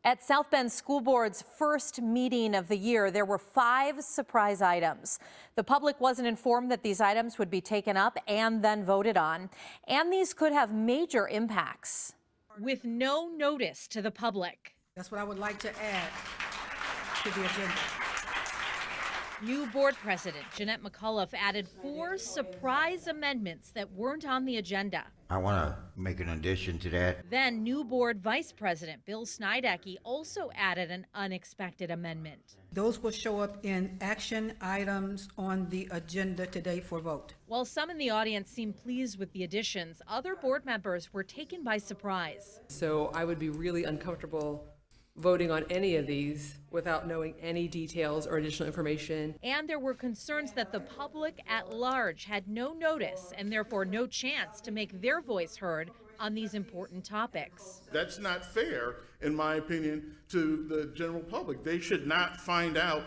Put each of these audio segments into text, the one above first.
At South Bend School Board's first meeting of the year, there were 5 surprise items. The public wasn't informed that these items would be taken up and then voted on, and these could have major impacts. With no notice to the public. That's what I would like to add to the agenda. New board president Jeanette McAuliffe added 4 surprise amendments that weren't on the agenda. I want to make an addition to that. Then new board vice president Bill Snydecke also added an unexpected amendment. Those will show up in action items on the agenda today for vote. While some in the audience seemed pleased with the additions, other board members were taken by surprise. So I would be really uncomfortable voting on any of these without knowing any details or additional information. And there were concerns that the public at large had no notice and therefore no chance to make their voice heard on these important topics. That's not fair, in my opinion, to the general public. They should not find out.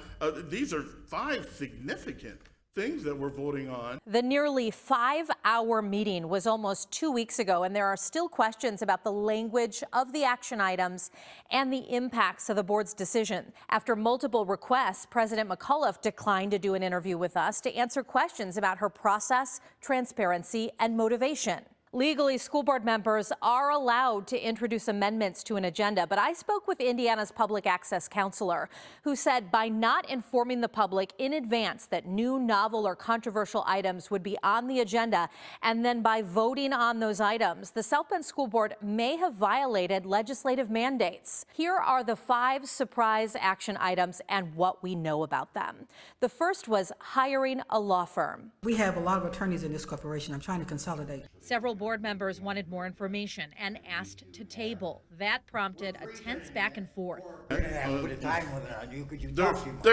These are 5 significant things that we're voting on. The nearly 5-hour meeting was almost 2 weeks ago, and there are still questions about the language of the action items and the impacts of the board's decision. After multiple requests, President McAuliffe declined to do an interview with us to answer questions about her process, transparency, and motivation. Legally, school board members are allowed to introduce amendments to an agenda, but I spoke with Indiana's public access counselor who said by not informing the public in advance that new, novel, or controversial items would be on the agenda, and then by voting on those items, the South Bend School Board may have violated legislative mandates. Here are the 5 surprise action items and what we know about them. The first was hiring a law firm. We have a lot of attorneys in this corporation. I'm trying to consolidate. Several board members wanted more information and asked to table. That prompted a tense back and forth. You're going to have to put a time limit on you because you talk too much.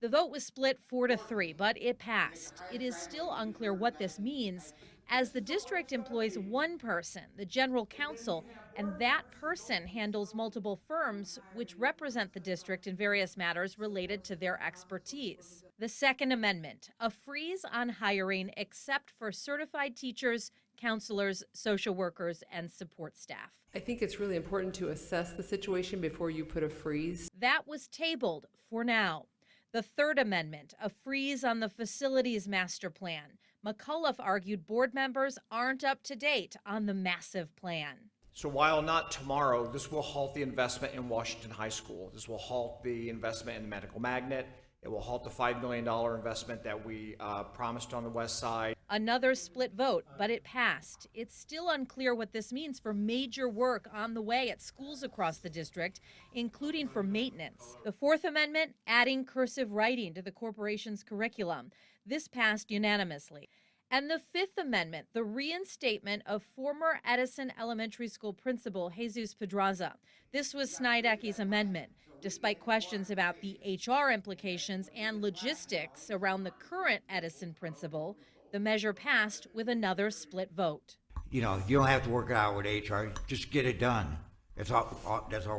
The vote was split 4-3, but it passed. It is still unclear what this means, as the district employs one person, the general counsel, and that person handles multiple firms which represent the district in various matters related to their expertise. The Second Amendment, a freeze on hiring except for certified teachers, counselors, social workers, and support staff. I think it's really important to assess the situation before you put a freeze. That was tabled for now. The Third Amendment, a freeze on the facilities master plan. McAuliffe argued board members aren't up to date on the massive plan. So while not tomorrow, this will halt the investment in Washington High School. This will halt the investment in the medical magnet. It will halt the $5 million investment that we promised on the west side. Another split vote, but it passed. It's still unclear what this means for major work on the way at schools across the district, including for maintenance. The Fourth Amendment, adding cursive writing to the corporation's curriculum. This passed unanimously. And the Fifth Amendment, the reinstatement of former Edison Elementary School principal Jesus Pedraza. This was Snydecke's amendment. Despite questions about the HR implications and logistics around the current Edison principal, the measure passed with another split vote. You know, you don't have to work it out with HR. Just get it done. That's all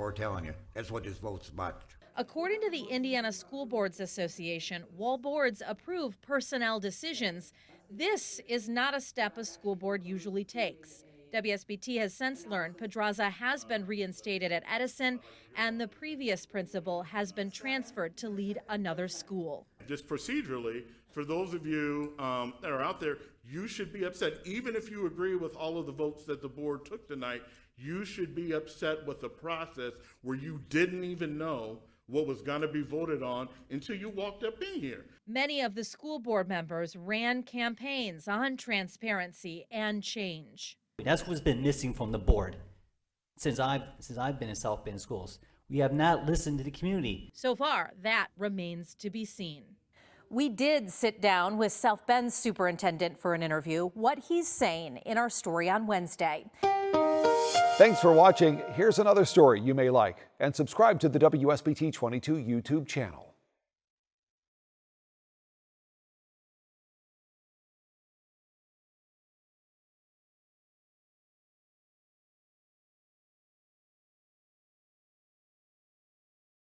we're telling you. That's what this vote's about. According to the Indiana School Boards Association, while boards approve personnel decisions, this is not a step a school board usually takes. WSBT has since learned Pedraza has been reinstated at Edison, and the previous principal has been transferred to lead another school. Just procedurally, for those of you that are out there, you should be upset. Even if you agree with all of the votes that the board took tonight, you should be upset with the process where you didn't even know what was going to be voted on until you walked up in here. Many of the school board members ran campaigns on transparency and change. That's what's been missing from the board since I've been in South Bend schools. We have not listened to the community. So far, that remains to be seen. We did sit down with South Bend's superintendent for an interview. What he's saying in our story on Wednesday. Thanks for watching. Here's another story you may like, and subscribe to the WSBT 22 YouTube channel.